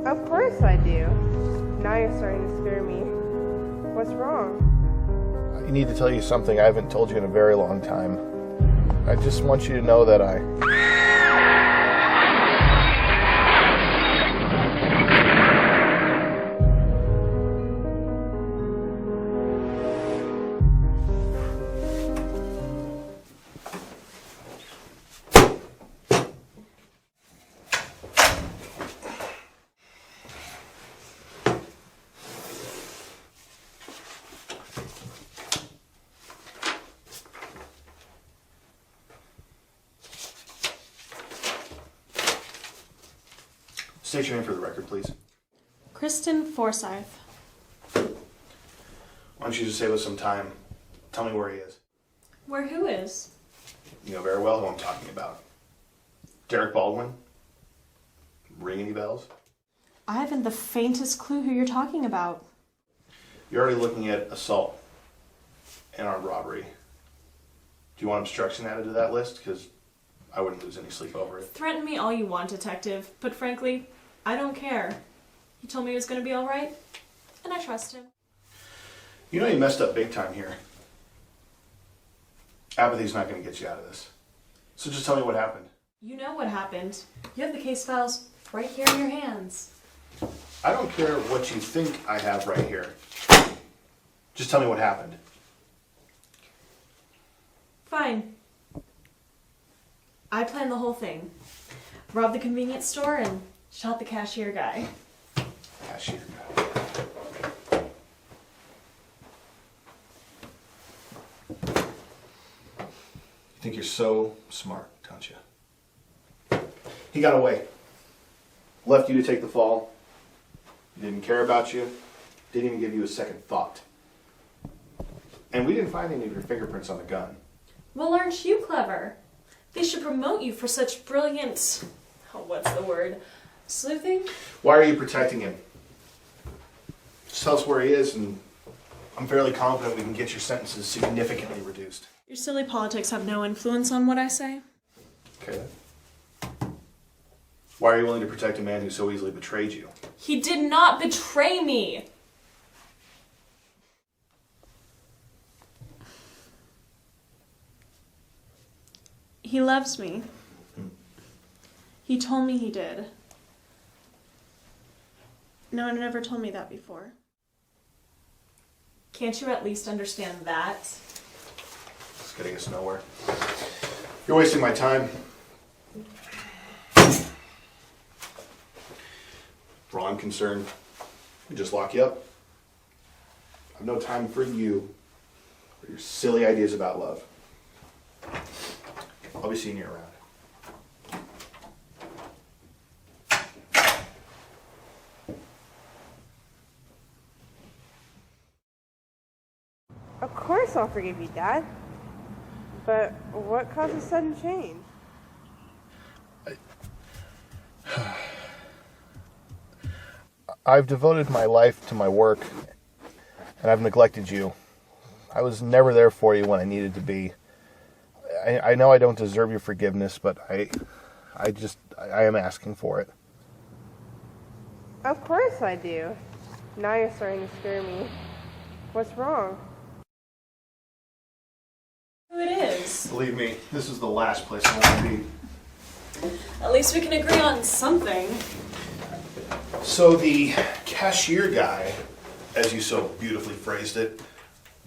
Of course I do. Now you're starting to scare me. What's wrong? I need to tell you something I haven't told you in a very long time. I just want you to know that State your name for the record, please. Kristen Forsyth. Why don't you just save us some time? Tell me where he is. Where who is? You know very well who I'm talking about. Derek Baldwin? Ring any bells? I haven't the faintest clue who you're talking about. You're already looking at assault and armed robbery. Do you want obstruction added to that list? Because I wouldn't lose any sleep over it. Threaten me all you want, detective, but frankly, I don't care. He told me it was going to be all right, and I trust him. You know you messed up big time here. Apathy's not going to get you out of this. So just tell me what happened. You know what happened. You have the case files right here in your hands. I don't care what you think I have right here. Just tell me what happened. Fine. I planned the whole thing. Robbed the convenience store and shot the cashier guy. Cashier guy. You think you're so smart, don't you? He got away. Left you to take the fall. He didn't care about you. Didn't even give you a second thought. And we didn't find any of your fingerprints on the gun. Well, aren't you clever? They should promote you for such brilliant... Oh, what's the word? Sleuthing? Why are you protecting him? Just tell us where he is, and I'm fairly confident we can get your sentences significantly reduced. Your silly politics have no influence on what I say. Okay. Why are you willing to protect a man who so easily betrayed you? He did not betray me! He loves me. He told me he did. No one ever told me that before. Can't you at least understand that? It's getting us nowhere. You're wasting my time. For all I'm concerned, we just lock you up. I have no time for you or your silly ideas about love. I'll be seeing you around. Of course I'll forgive you, Dad. But what caused a sudden change? I've devoted my life to my work, and I've neglected you. I was never there for you when I needed to be. I know I don't deserve your forgiveness, but I am asking for it. Of course I do. Now you're starting to scare me. What's wrong? Who it is. Believe me, this is the last place I want to be. At least we can agree on something. So the cashier guy, as you so beautifully phrased it,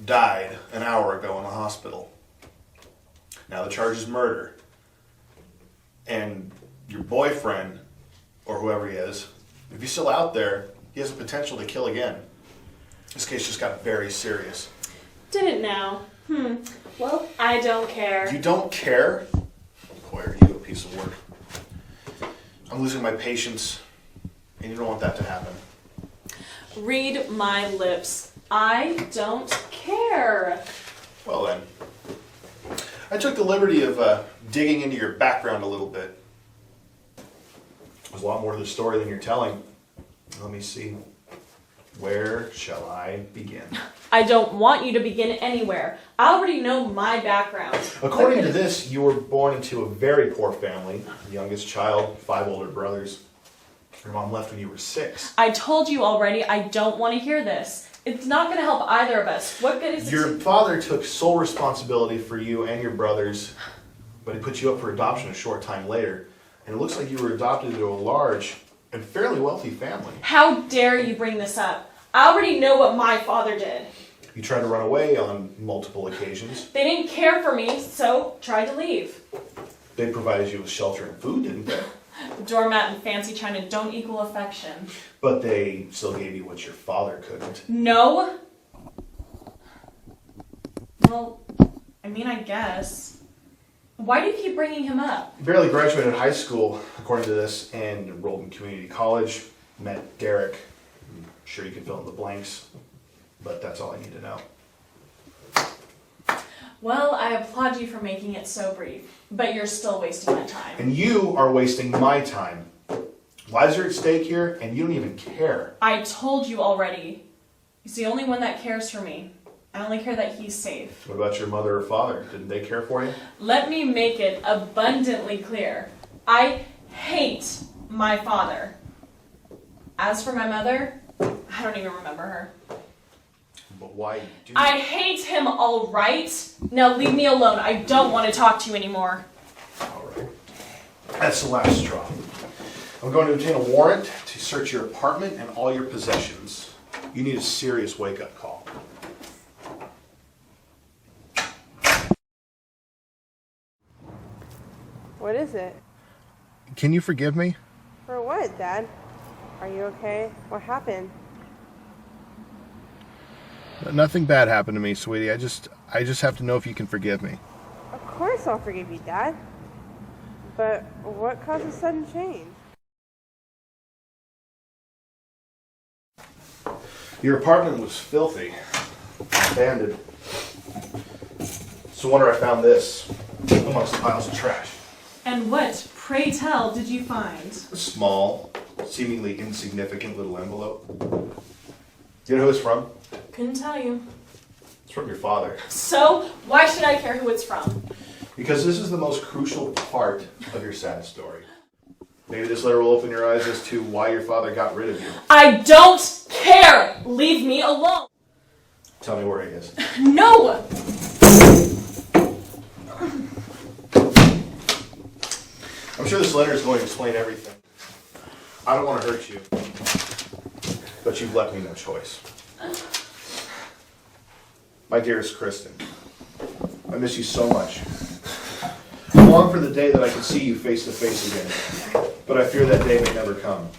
died an hour ago in the hospital. Now the charge is murder. And your boyfriend, or whoever he is, if he's still out there, he has the potential to kill again. This case just got very serious. Didn't now. Well, I don't care. You don't care? Boy, are you a piece of work. I'm losing my patience, and you don't want that to happen. Read my lips. I don't care. Well then, I took the liberty of digging into your background a little bit. There's a lot more to the story than you're telling. Let me see. Where shall I begin? I don't want you to begin anywhere. I already know my background. According to this, you were born into a very poor family, youngest child, 5 older brothers. Your mom left when you were 6. I told you already, I don't want to hear this. It's not going to help either of us. What good is it? Your father took sole responsibility for you and your brothers, but he put you up for adoption a short time later. And it looks like you were adopted into a large and fairly wealthy family. How dare you bring this up? I already know what my father did. You tried to run away on multiple occasions. They didn't care for me, so tried to leave. They provided you with shelter and food, didn't they? Doormat and fancy china don't equal affection. But they still gave you what your father couldn't. No. Well, I mean, I guess. Why do you keep bringing him up? You barely graduated high school, according to this, and enrolled in community college. Met Derek. I'm sure you can fill in the blanks, but that's all I need to know. Well, I applaud you for making it so brief, but you're still wasting my time. And you are wasting my time. Lives are at stake here, and you don't even care. I told you already. He's the only one that cares for me. I only care that he's safe. What about your mother or father? Didn't they care for you? Let me make it abundantly clear. I hate my father. As for my mother, I don't even remember her. But why do I hate him, all right? Now leave me alone. I don't want to talk to you anymore. All right. That's the last straw. I'm going to obtain a warrant to search your apartment and all your possessions. You need a serious wake-up call. What is it? Can you forgive me? For what, Dad? Are you okay? What happened? Nothing bad happened to me, sweetie. I just have to know if you can forgive me. Of course I'll forgive you, Dad. But what caused a sudden change? Your apartment was filthy, abandoned. It's no wonder I found this amongst the piles of trash. And what, pray tell, did you find? A small, seemingly insignificant little envelope. You know who it's from? Couldn't tell you. It's from your father. So, why should I care who it's from? Because this is the most crucial part of your sad story. Maybe this letter will open your eyes as to why your father got rid of you. I don't care! Leave me alone! Tell me where he is. No! I'm sure this letter is going to explain everything. I don't want to hurt you, but you've left me no choice. My dearest Kristen, I miss you so much. I long for the day that I can see you face to face again, but I fear that day may never come.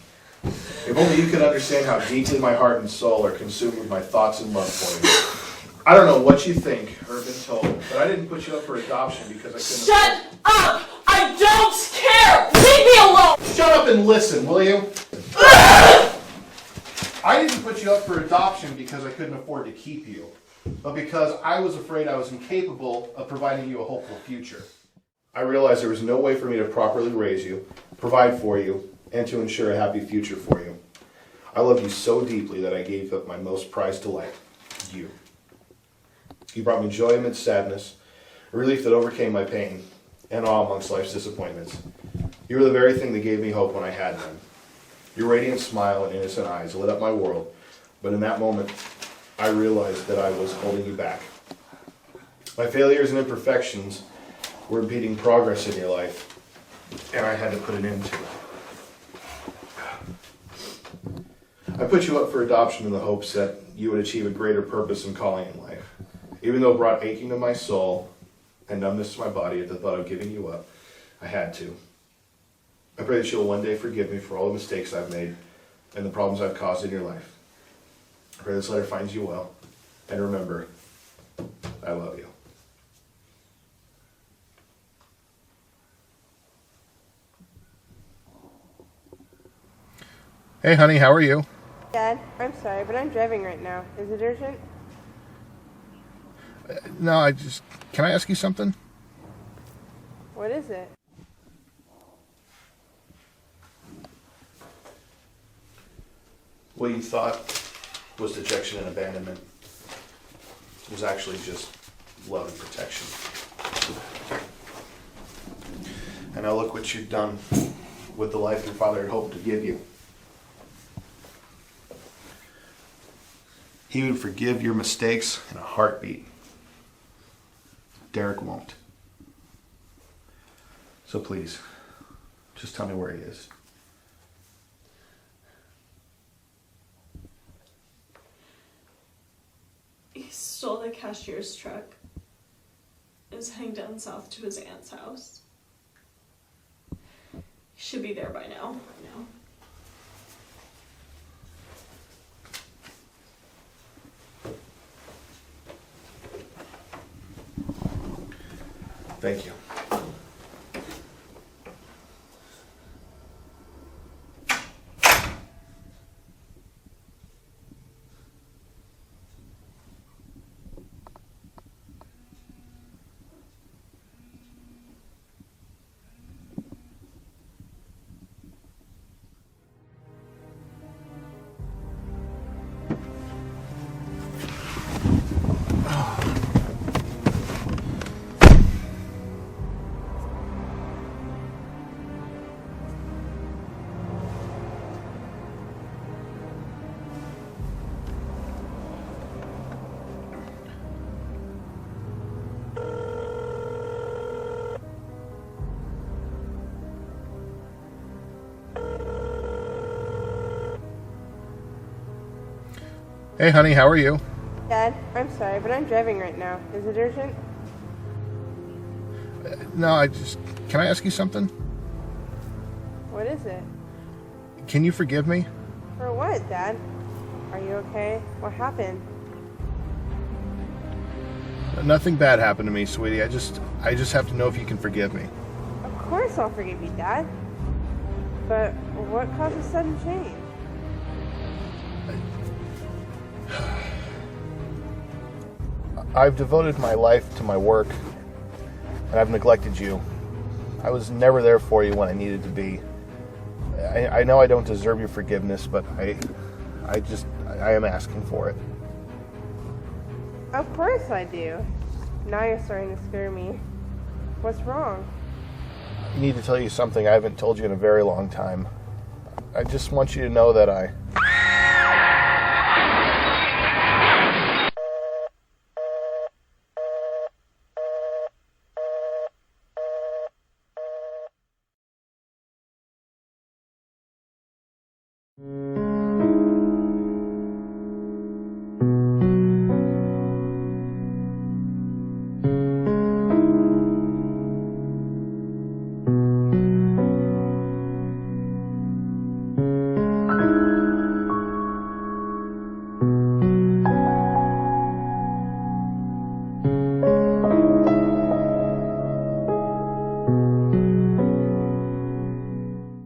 If only you could understand how deeply my heart and soul are consumed with my thoughts and love for you. I don't know what you think or have been told, but I didn't put you up for adoption because I couldn't... Shut up! I don't care! Leave me alone! Shut up and listen, will you? I didn't put you up for adoption because I couldn't afford to keep you, but because I was afraid I was incapable of providing you a hopeful future. I realized there was no way for me to properly raise you, provide for you, and to ensure a happy future for you. I love you so deeply that I gave up my most prized delight, you. You brought me joy amidst sadness, a relief that overcame my pain, and awe amongst life's disappointments. You were the very thing that gave me hope when I had none. Your radiant smile and innocent eyes lit up my world, but in that moment, I realized that I was holding you back. My failures and imperfections were impeding progress in your life, and I had to put an end to it. I put you up for adoption in the hopes that you would achieve a greater purpose and calling in life. Even though it brought aching to my soul and numbness to my body at the thought of giving you up, I had to. I pray that you'll one day forgive me for all the mistakes I've made and the problems I've caused in your life. I pray this letter finds you well, and remember, I love you. Hey, honey, how are you? Dad, I'm sorry, but I'm driving right now. Is it urgent? No, can I ask you something? What is it? What you thought was dejection and abandonment was actually just love and protection. And now look what you've done with the life your father had hoped to give you. He would forgive your mistakes in a heartbeat. Derek won't. So please, just tell me where he is. He stole the cashier's truck. Is heading down south to his aunt's house. He should be there by now. I know. Thank you. Hey, honey, how are you? Dad, I'm sorry, but I'm driving right now. Is it urgent? No, can I ask you something? What is it? Can you forgive me? For what, Dad? Are you okay? What happened? Nothing bad happened to me, sweetie. I just have to know if you can forgive me. Of course I'll forgive you, Dad. But what caused a sudden change? I've devoted my life to my work, and I've neglected you. I was never there for you when I needed to be. I know I don't deserve your forgiveness, but I am asking for it. Of course I do. Now you're starting to scare me. What's wrong? I need to tell you something I haven't told you in a very long time. I just want you to know that